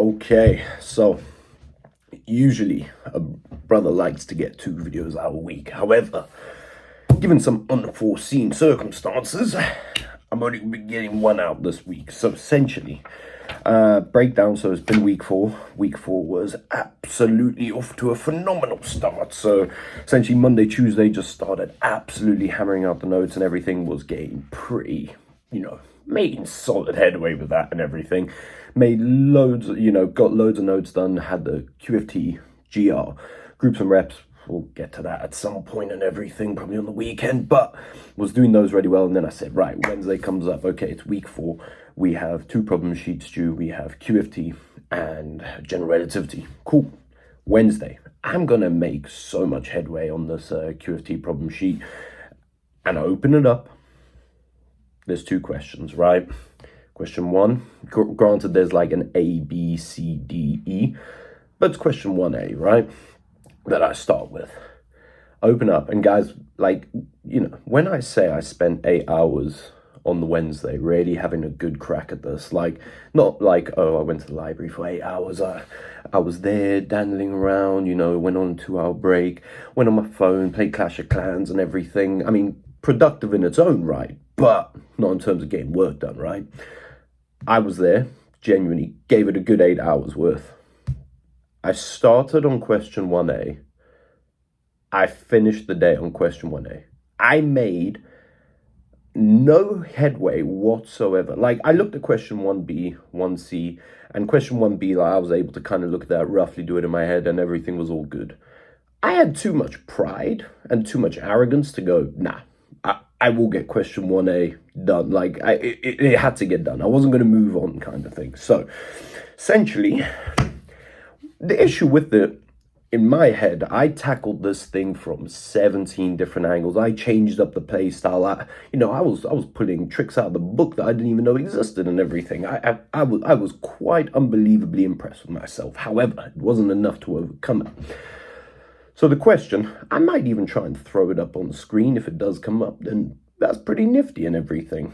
Okay, so usually a brother likes to get 2 videos out a week. However, given some unforeseen circumstances, I'm only going to be getting one out this week. So essentially, breakdown. So it's been week 4. Week 4 was absolutely off to a phenomenal start. So essentially Monday, Tuesday just started absolutely hammering out the notes, and everything was getting pretty, making solid headway with that and everything. Made loads, got loads of notes done, had the QFT, GR, groups and reps. We'll get to that at some point and everything, probably on the weekend, but was doing those really well. And then I said, right, Wednesday comes up. Okay, it's week 4. We have 2 problem sheets due. We have QFT and general relativity. Cool. Wednesday, I'm going to make so much headway on this QFT problem sheet. And I open it up. There's 2 questions, right? Question 1, granted there's like an A, B, C, D, E, but it's question 1A, right? That I start with. Open up, and guys, when I say I spent 8 hours on the Wednesday really having a good crack at this, not like, oh, I went to the library for 8 hours, I was there dandling around, went on a 2-hour break, went on my phone, played Clash of Clans and everything. I mean, productive in its own right, but not in terms of getting work done, right? I was there, genuinely gave it a good 8 hours worth. I started on question 1A. I finished the day on question 1A. I made no headway whatsoever. I looked at question 1B, 1C, and question 1B, I was able to kind of look at that, roughly do it in my head, and everything was all good. I had too much pride and too much arrogance to go, nah, I will get question 1A done. It had to get done. I wasn't going to move on, kind of thing. So essentially, the issue with in my head, I tackled this thing from 17 different angles. I changed up the play style. I was pulling tricks out of the book that I didn't even know existed and everything. I was quite unbelievably impressed with myself. However, it wasn't enough to overcome it. So the question, I might even try and throw it up on the screen. If it does come up, then that's pretty nifty and everything.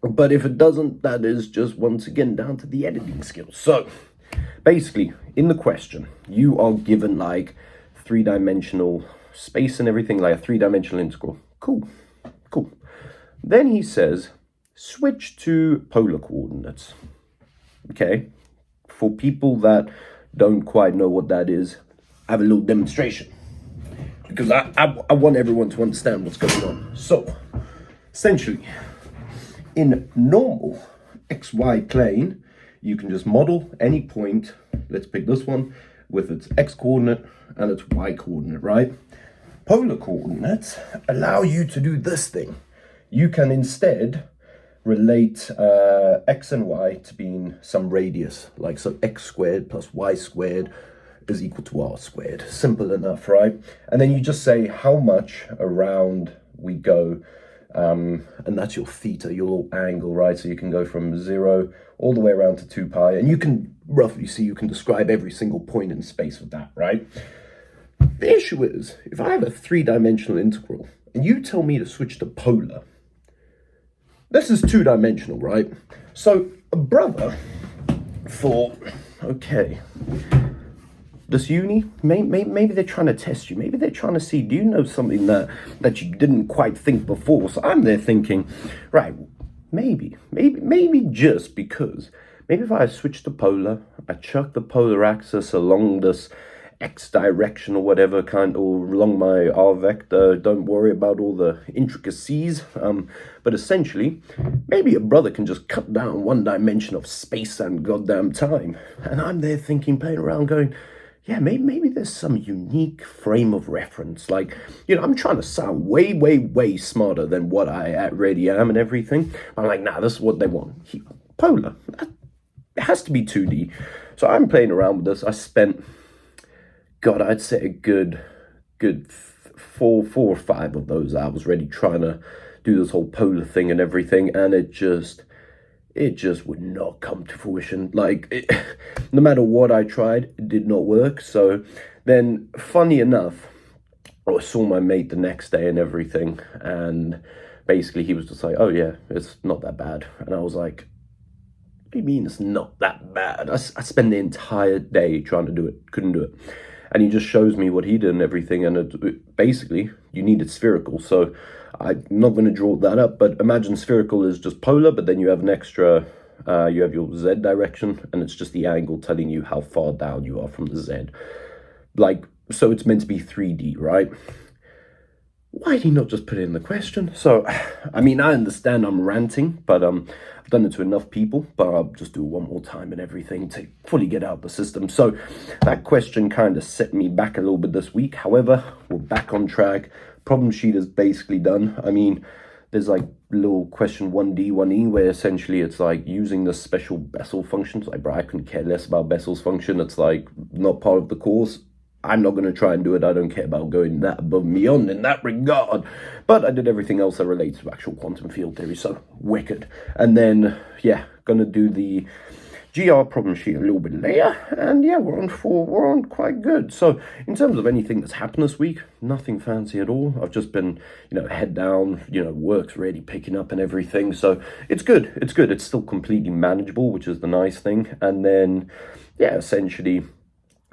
But if it doesn't, that is just once again down to the editing skills. So basically, in the question, you are given 3-dimensional space and everything, like a 3-dimensional integral. Cool. Then he says, switch to polar coordinates. Okay. For people that don't quite know what that is, I have a little demonstration, because I want everyone to understand what's going on. So, essentially, in normal XY plane, you can just model any point. Let's pick this one with its X coordinate and its Y coordinate, right? Polar coordinates allow you to do this thing. You can instead relate X and Y to being some radius, so X squared plus Y squared is equal to R squared. Simple enough, right? And then you just say how much around we go, and that's your theta, your little angle, right? So you can go from 0 all the way around to 2 pi, and you can roughly see, you can describe every single point in space with that, right? The issue is, if I have a 3-dimensional integral, and you tell me to switch to polar, this is 2-dimensional, right? So a brother thought, okay, this uni, maybe they're trying to test you. Maybe they're trying to see, do you know something that you didn't quite think before? So I'm there thinking, right, maybe just because, maybe if I switch to polar, I chuck the polar axis along this X direction or whatever or along my R vector, don't worry about all the intricacies. But essentially, maybe a brother can just cut down 1 dimension of space and goddamn time. And I'm there thinking, playing around going, yeah, maybe there's some unique frame of reference. I'm trying to sound way, way, way smarter than what I really am and everything. I'm like, nah, this is what they want. Polar, it has to be 2D. So I'm playing around with this. I spent, I'd say a good 4 or 5 of those hours really trying to do this whole polar thing and everything. And it just would not come to fruition. No matter what I tried, it did not work. So then, funny enough, I saw my mate the next day and everything, and basically he was just like, oh yeah, it's not that bad. And I was like, do you mean it's not that bad? I spent the entire day trying to do it, couldn't do it. And he just shows me what he did and everything, and basically, you need it spherical. So I'm not going to draw that up, but imagine spherical is just polar, but then you have an extra, you have your Z direction, and it's just the angle telling you how far down you are from the Z. Like, so it's meant to be 3D, right? Why did he not just put it in the question? So, I mean, I understand I'm ranting, but I've done it to enough people, but I'll just do it one more time and everything to fully get out the system. So that question kind of set me back a little bit this week. However, we're back on track. Problem sheet is basically done. I mean, there's like little question 1D, 1E, where essentially it's like using the special Bessel functions. Like, bro, I couldn't care less about Bessel's function. It's like not part of the course. I'm not going to try and do it. I don't care about going that above and beyond in that regard. But I did everything else that relates to actual quantum field theory, so wicked. And then, yeah, going to do the GR problem sheet a little bit later. And yeah, we're on quite good. So in terms of anything that's happened this week, nothing fancy at all. I've just been, head down, work's really picking up and everything. So it's good. It's good. It's still completely manageable, which is the nice thing. And then, yeah, essentially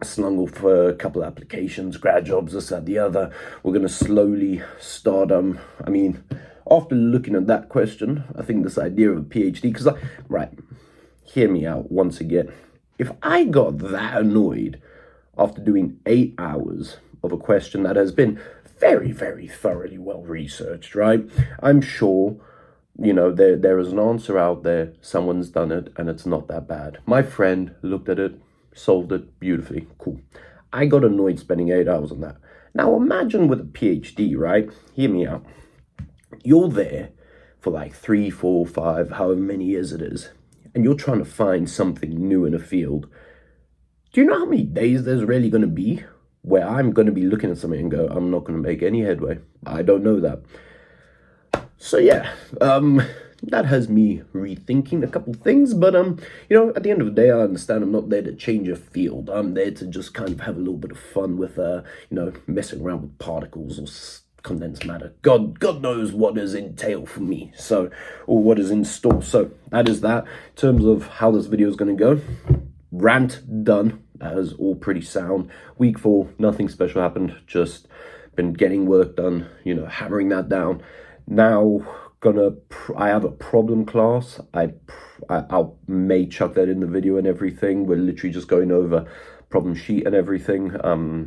slung off a couple of applications, grad jobs, this, that, the other. We're going to slowly start, after looking at that question, I think this idea of a PhD, because right, hear me out once again. If I got that annoyed after doing 8 hours of a question that has been very, very thoroughly well researched, right? I'm sure, there is an answer out there, someone's done it, and it's not that bad. My friend looked at it, solved it beautifully. Cool. I got annoyed spending 8 hours on that. Now imagine with a PhD, right? Hear me out. You're there for like 3, 4, 5, however many years it is, and you're trying to find something new in a field. Do you know how many days there's really going to be where I'm going to be looking at something and go, I'm not going to make any headway? I don't know that. So yeah, that has me rethinking a couple things, but at the end of the day, I understand I'm not there to change a field. I'm there to just kind of have a little bit of fun with messing around with particles or condensed matter. God knows what is entailed for me, or what is in store. So that is that. In terms of how this video is going to go, rant done. That is all pretty sound. Week 4, nothing special happened. Just been getting work done. Hammering that down. Now I have a problem class. I may chuck that in the video and everything. We're literally just going over problem sheet and everything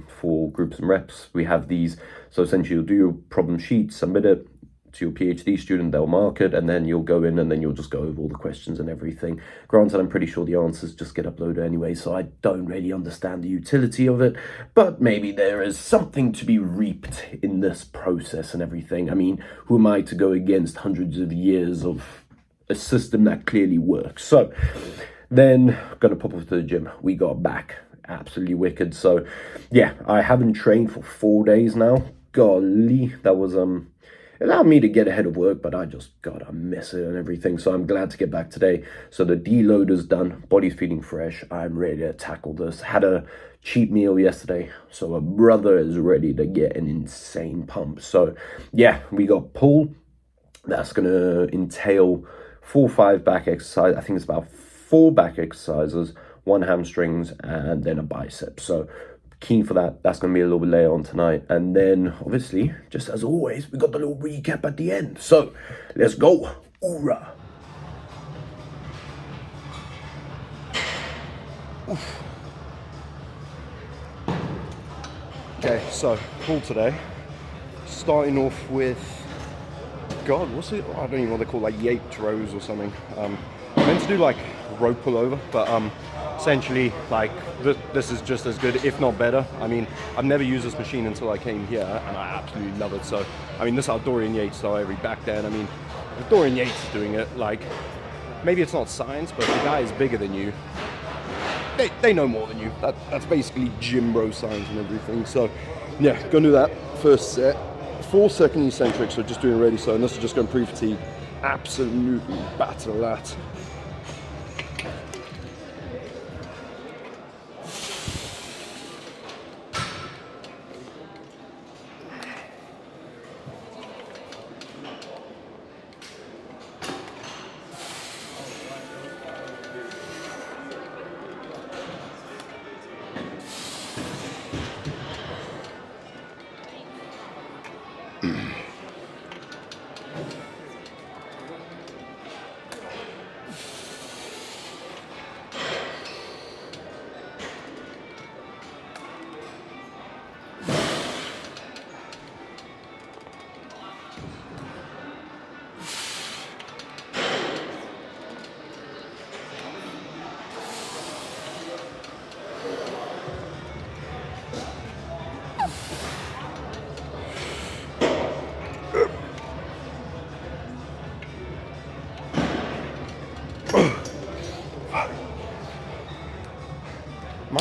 for groups and reps. We have these, so essentially you'll do your problem sheet, submit it to your PhD student, they'll mark it, and then you'll go in and then you'll just go over all the questions and everything. Granted, I'm pretty sure the answers just get uploaded anyway, so I don't really understand the utility of it, but maybe there is something to be reaped in this process and everything. I mean, who am I to go against hundreds of years of a system that clearly works? So then gonna pop off to the gym. We got back absolutely wicked. So yeah, I haven't trained for 4 days now. Golly, that was it allowed me to get ahead of work, but I miss it and everything. So I'm glad to get back today. So the deload is done, body's feeling fresh. I'm ready to tackle this. Had a cheat meal yesterday, so a brother is ready to get an insane pump. So yeah, we got pull. That's gonna entail 4 or 5 back exercises. I think it's about 4 back exercises, 1 hamstrings, and then a bicep. So keen for that. That's going to be a little bit later on tonight. And then, obviously, just as always, we got the little recap at the end. So, let's go. Hoorah. Oof. Okay, so, pull today. Starting off with, what's it? I don't even know what they call, like Yates rows or something. I'm meant to do like row pullover, but essentially, like, this is just as good, if not better. I mean, I've never used this machine until I came here, and I absolutely love it. So, I mean, this is how Dorian Yates saw every back then. I mean, if Dorian Yates is doing it, like, maybe it's not science, but if the guy is bigger than you, they know more than you. That's basically gym bro science and everything. So, yeah, gonna do that first set. 4 second eccentric, so just doing ready. So, and this is just going pre-fatigue. Absolutely battle that.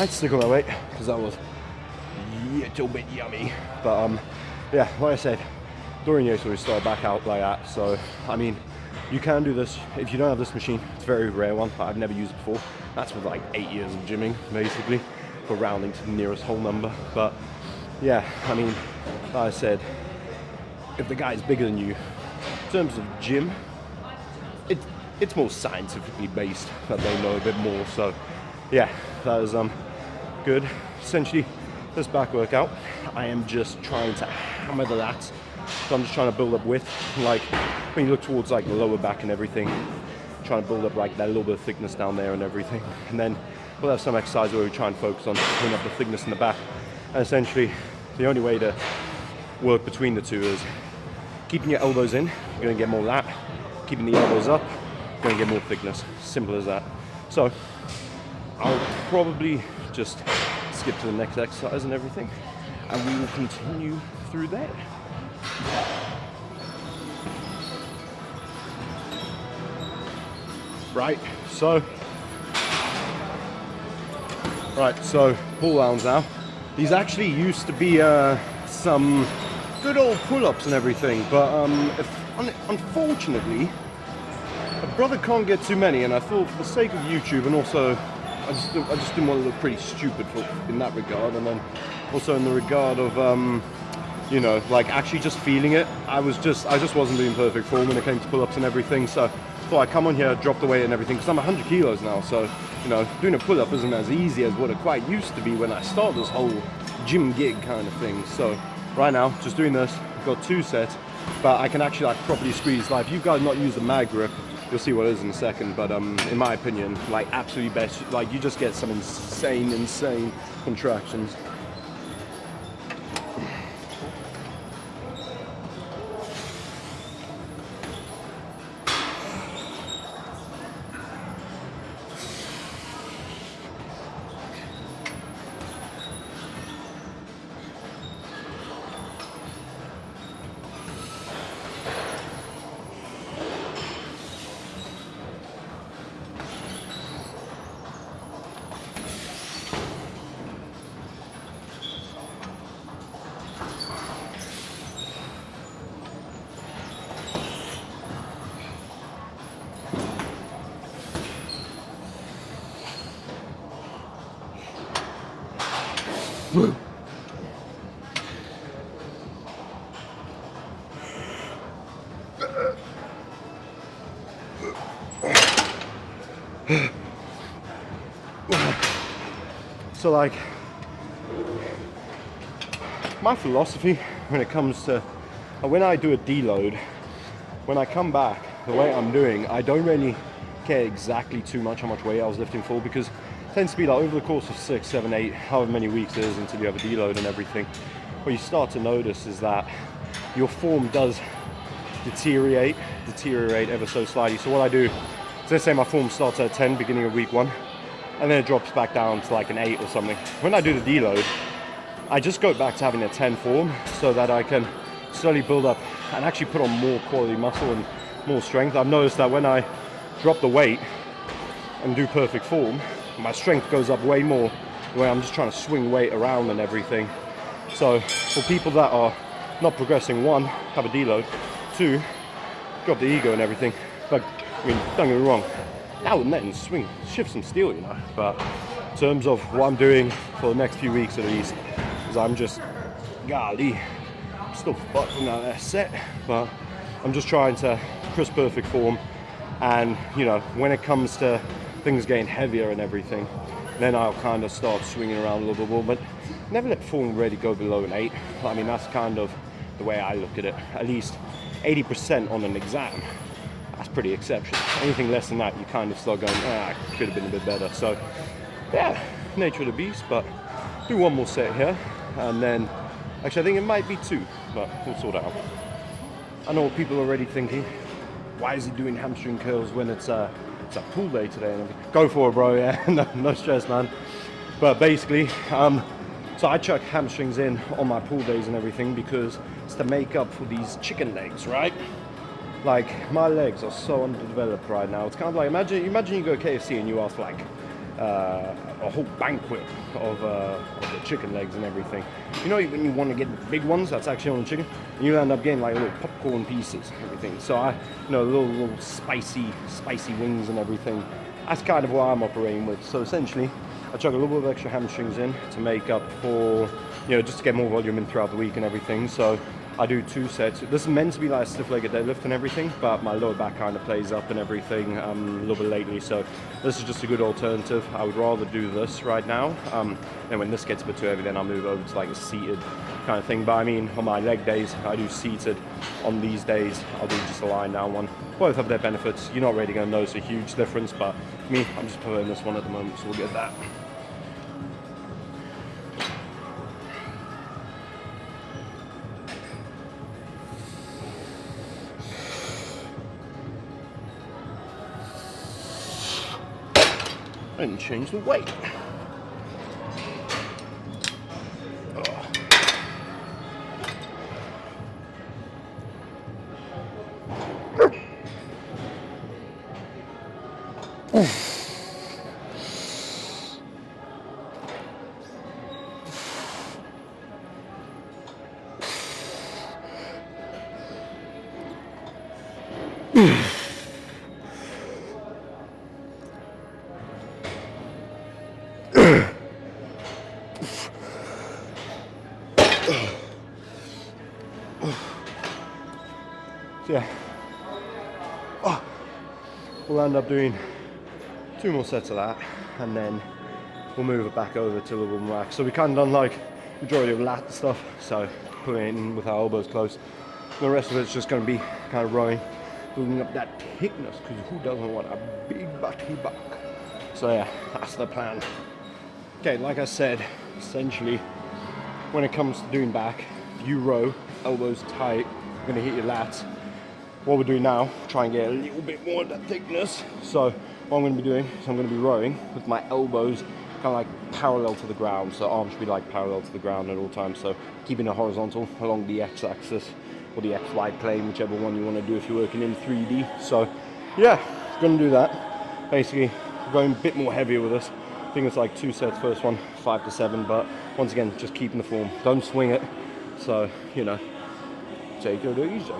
might stick on that weight because that was a little bit yummy. But yeah, like I said, during years we start back out like that. So I mean, you can do this if you don't have this machine. It's a very rare one. I've never used it before. That's with like 8 years of gymming, basically, for rounding to the nearest whole number. But yeah, I mean, like I said, if the guy's bigger than you, in terms of gym, it's more scientifically based, that they know a bit more. So yeah, that is good. Essentially, this back workout, I am just trying to hammer the lats. So I'm just trying to build up width, like when you look towards like the lower back and everything, trying to build up like that little bit of thickness down there and everything. And then we'll have some exercise where we try and focus on putting up the thickness in the back. And essentially, the only way to work between the two is keeping your elbows in, you're gonna get more lat. Keeping the elbows up, you're gonna get more thickness. Simple as that. So I'll probably just skip to the next exercise and everything, and we will continue through there. Right, so pull-downs now. These actually used to be some good old pull-ups and everything, but unfortunately, a brother can't get too many, and I thought for the sake of YouTube, and also I just didn't want to look pretty stupid in that regard, and then also in the regard of you know, like actually just feeling it. I just wasn't doing perfect form when it came to pull-ups and everything, so I thought I'd come on here, drop the weight and everything, because I'm 100 kilos now, so you know, doing a pull-up isn't as easy as what it quite used to be when I started this whole gym gig kind of thing. So right now, just doing this, I've got 2 sets, but I can actually like properly squeeze. Like, if you guys not use the mag grip, you'll see what it is in a second, but in my opinion, like absolutely best, like you just get some insane contractions. So like, my philosophy when it comes to, when I do a deload, when I come back, the weight I'm doing, I don't really care exactly too much how much weight I was lifting for, because it tends to be like over the course of 6, 7, 8, however many weeks it is until you have a deload and everything, what you start to notice is that your form does deteriorate ever so slightly. So what I do, so let's say my form starts at 10 beginning of week 1, and then it drops back down to like an 8 or something. When I do the deload, I just go back to having a 10 form so that I can slowly build up and actually put on more quality muscle and more strength. I've noticed that when I drop the weight and do perfect form, my strength goes up way more where I'm just trying to swing weight around and everything. So for people that are not progressing, 1, have a deload, 2, drop the ego and everything. But I mean, don't get me wrong, now and then shift some steel, you know. But in terms of what I'm doing for the next few weeks at least, is I'm just, golly, I'm still fucking out that set, but I'm just trying to crisp perfect form. And you know, when it comes to things getting heavier and everything, then I'll kind of start swinging around a little bit more, but never let form really go below an 8. I mean, that's kind of the way I look at it. At least 80% on an exam, that's pretty exceptional. Anything less than that, you kind of start going, could have been a bit better. So yeah, nature of the beast. But do 1 more set here, and then actually I think it might be 2, but we'll sort it out. I know what people are already thinking, why is he doing hamstring curls when it's a pull day today? And go for it, bro. Yeah, no stress, man. But basically, so I chuck hamstrings in on my pull days and everything because it's to make up for these chicken legs, right? Like, my legs are so underdeveloped right now. It's kind of like, imagine you go KFC and you ask for like a whole banquet of the chicken legs and everything. You know, when you want to get the big ones, that's actually on the chicken, and you end up getting like little popcorn pieces and everything. So little spicy wings and everything. That's kind of what I'm operating with. So essentially, I chuck a little bit of extra hamstrings in to make up for, just to get more volume in throughout the week and everything. So I do 2 sets. This is meant to be like a stiff-legged deadlift and everything, but my lower back kind of plays up and everything a little bit lately. So this is just a good alternative. I would rather do this right now. And when this gets a bit too heavy, then I'll move over to like a seated kind of thing. But I mean, on my leg days, I do seated. On these days, I'll do just a lying down one. Both have their benefits. You're not really going to notice a huge difference, but me, I'm just preferring this one at the moment, so we'll get that. And change the weight. Yeah, we'll end up doing 2 more sets of that, and then we'll move it back over to a little more relaxed. So we kind of done like majority of lat stuff, so putting it in with our elbows close. The rest of it's just going to be kind of rowing, building up that thickness, because who doesn't want a big butty back? So yeah, that's the plan. Okay, like I said, essentially, when it comes to doing back, you row, elbows tight, you're going to hit your lats. What we're doing now, try and get a little bit more of that thickness. So what I'm going to be doing is I'm going to be rowing with my elbows kind of like parallel to the ground. So arms should be like parallel to the ground at all times. So keeping it horizontal along the x-axis or the xy plane, whichever one you want to do if you're working in 3D. So yeah, going to do that. Basically going a bit more heavier with this. I think it's like 2 sets, first one 5 to 7, but once again, just keeping the form. Don't swing it. So, take it easy.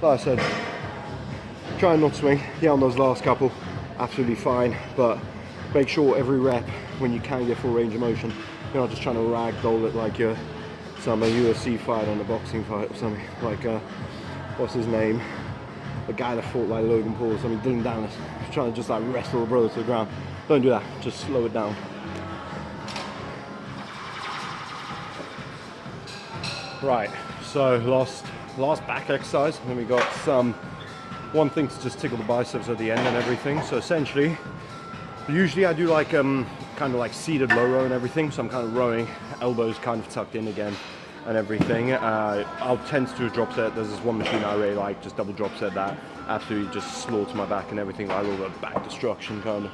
Like I said, try and not swing. Yeah, on those last couple, absolutely fine, but make sure every rep, when you can get full range of motion, you're not just trying to ragdoll it like you're some UFC fight on a boxing fight or something. Like, what's his name? The guy that fought like Logan Paul or something, Dylan Dallas, trying to just like wrestle a brother to the ground. Don't do that, just slow it down. Right, so last back exercise, and then we got one thing to just tickle the biceps at the end and everything. So essentially, usually I do like kind of like seated low row and everything, so I'm kind of rowing, elbows kind of tucked in again and everything. I'll tend to do a drop set. There's this one machine I really like, just double drop set that absolutely just slaughter my back and everything, like a little bit of back destruction kind of.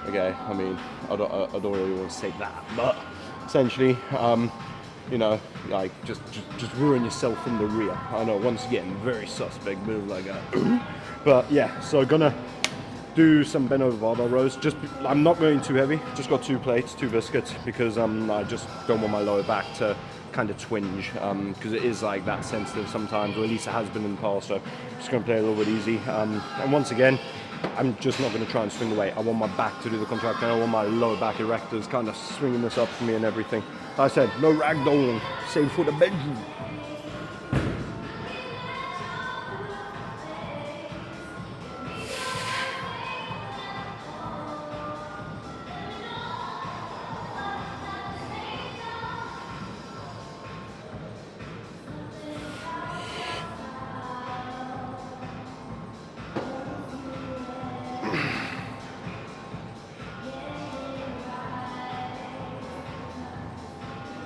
Okay, I mean, I don't really want to say that, but essentially, like just ruin yourself from the rear. I know, once again, very suspect move like that. But yeah, so gonna do some bent over barbell rows. I'm not going too heavy. Just got 2 plates, 2 biscuits, because I just don't want my lower back to kind of twinge, because it is like that sensitive sometimes, or at least it has been in the past. So just gonna play a little bit easy. And once again, I'm just not going to try and swing the weight. I want my back to do the contraction. I want my lower back erectors kind of swinging this up for me and everything. Like I said, no ragdolling. Same for the bedroom.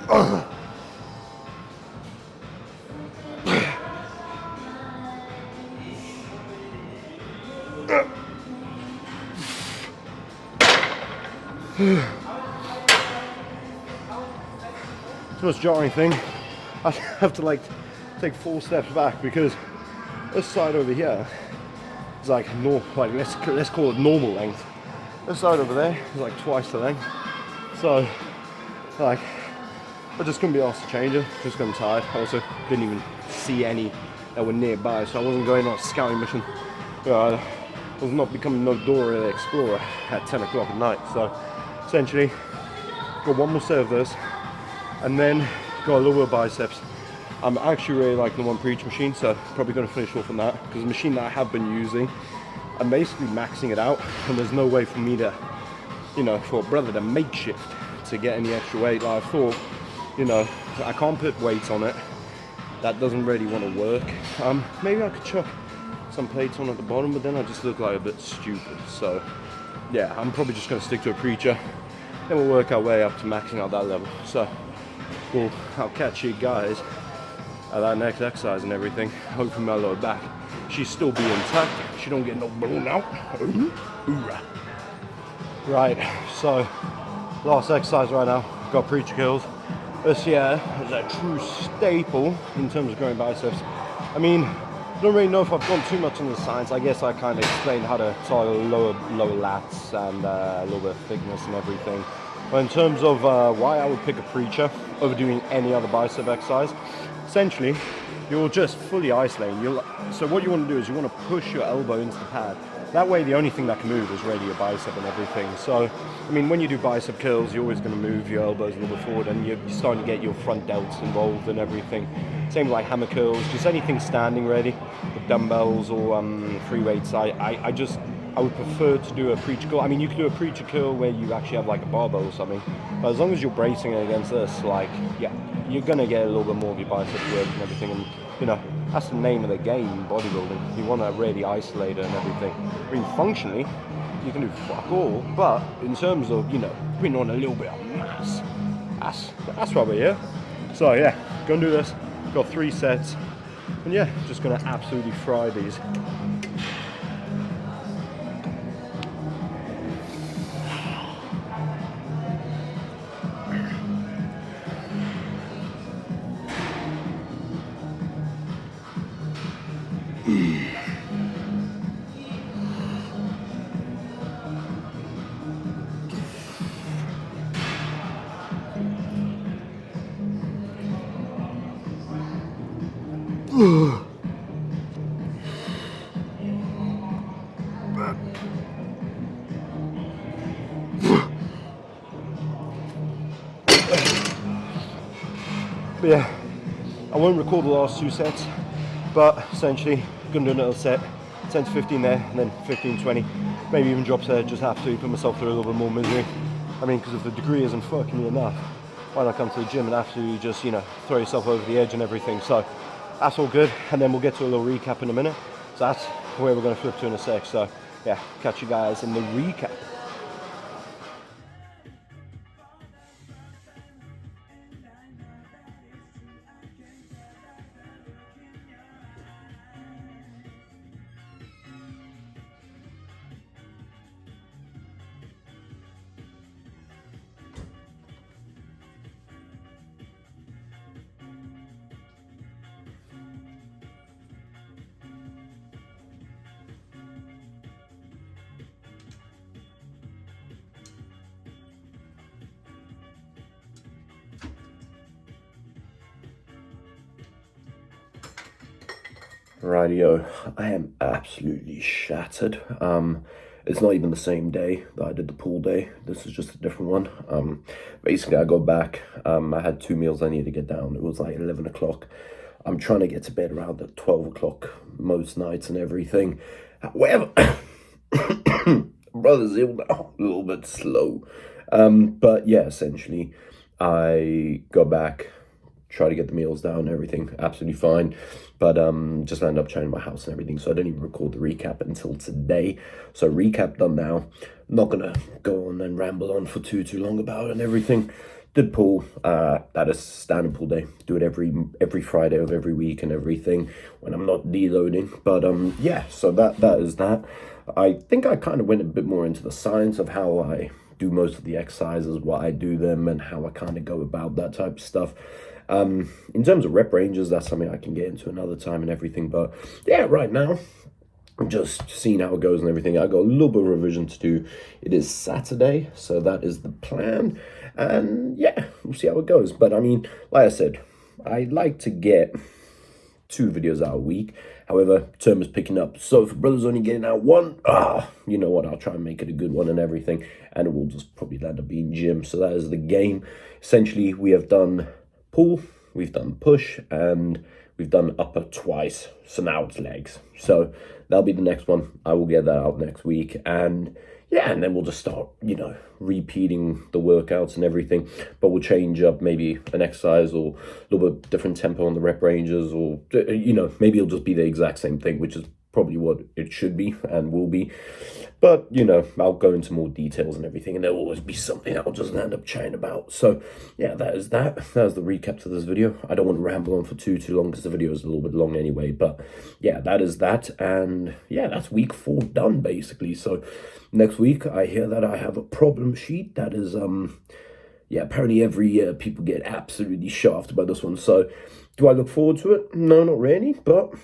It's the most jarring thing. I have to like take 4 steps back because this side over here is like let's call it normal length. This side over there is like twice the length. So like I just couldn't be asked to change it, just got tired. I also didn't even see any that were nearby, so I wasn't going on a scouting mission. I was not becoming no Dora the Explorer at 10 o'clock at night. So essentially got one more set of this and then got a lower biceps. I'm actually really liking the one preach machine, so probably going to finish off on that because the machine that I have been using, I'm basically maxing it out and there's no way for me to, you know, for a brother to makeshift to get any extra weight. Like I thought, you know, I can't put weights on it. That doesn't really want to work. Maybe I could chuck some plates on at the bottom, but then I just look like a bit stupid. So yeah, I'm probably just going to stick to a preacher. Then we'll work our way up to maxing out that level. So I'll catch you guys at that next exercise and everything. Hopefully my lower back, she's still be intact. She don't get no blown out. Right, so last exercise right now. Got preacher curls. This here is a true staple in terms of growing biceps. I mean, I don't really know if I've gone too much into the science. I guess I kind of explained how to target lower lats and a little bit of thickness and everything. But in terms of why I would pick a preacher over doing any other bicep exercise, essentially, you're just fully isolating. So what you want to do is you want to push your elbow into the pad. That way the only thing that can move is really your bicep and everything. So, I mean, when you do bicep curls, you're always going to move your elbows a little bit forward and you're starting to get your front delts involved and everything. Same like hammer curls, just anything standing ready with dumbbells or free weights. I would prefer to do a preacher curl. I mean, you could do a preacher curl where you actually have like a barbell or something. But as long as you're bracing it against this, like, yeah, you're going to get a little bit more of your bicep work and everything. And, you know, that's the name of the game in bodybuilding. You want to really isolate it and everything. I mean, functionally, you can do fuck all. But in terms of, you know, putting on a little bit of mass, that's why we're here. So, yeah, gonna do this. Got 3 sets. And, yeah, just going to absolutely fry these. But yeah, I won't record the last 2 sets, but essentially gonna do another set, 10 to 15 there, and then 15, 20, maybe even drops there. Just have to put myself through a little bit more misery. I mean, because if the degree isn't fucking me enough, why not come to the gym and absolutely just, you know, throw yourself over the edge and everything. So that's all good, and then we'll get to a little recap in a minute. So that's where we're gonna flip to in a sec. So yeah, catch you guys in the recap. Rightio, I am absolutely shattered. It's not even the same day that I did the pool day. This is just a different one. Basically, I got back. I had 2 meals I needed to get down. It was like 11 o'clock. I'm trying to get to bed around at 12 o'clock most nights and everything. However, brother's ill now, a little bit slow. But yeah, essentially, I got back, try to get the meals down and everything, absolutely fine, but just ended up changing my house and everything, so I didn't even record the recap until today. So recap done now. Not gonna go on and ramble on for too long about it and everything. did pull, that is standard pull day. Do it every Friday of every week and everything when I'm not deloading. But yeah, so that is that. I think I kind of went a bit more into the science of how I do most of the exercises, why I do them, and how I kind of go about that type of stuff. In terms of rep ranges, that's something I can get into another time and everything. But yeah, right now, I'm just seeing how it goes and everything. I got a little bit of revision to do. It is Saturday, so that is the plan. And yeah, we'll see how it goes. But I mean, like I said, I like to get 2 videos out a week. However, term is picking up. So if brother's only getting out 1, you know what, I'll try and make it a good one and everything. And it will just probably end up being gym. So that is the game. Essentially, we have done pull, we've done push, and we've done upper twice. So now it's legs. So that'll be the next one. I will get that out next week. And yeah, and then we'll just start, you know, repeating the workouts and everything. But we'll change up maybe an exercise or a little bit different tempo on the rep ranges, or, you know, maybe it'll just be the exact same thing, which is probably what it should be and will be. But, you know, I'll go into more details and everything, and there'll always be something I'll just end up chatting about. So, yeah, that is that. That is the recap to this video. I don't want to ramble on for too long because the video is a little bit long anyway. But, yeah, that is that. And, yeah, that's week 4 done, basically. So, next week, I hear that I have a problem sheet that is, yeah, apparently every year people get absolutely shafted by this one. So, do I look forward to it? No, not really, but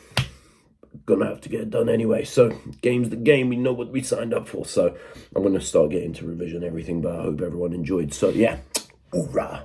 gonna have to get it done anyway. So game's the game, we know what we signed up for. So I'm gonna start getting to revision everything, but I hope everyone enjoyed. So yeah, hoorah.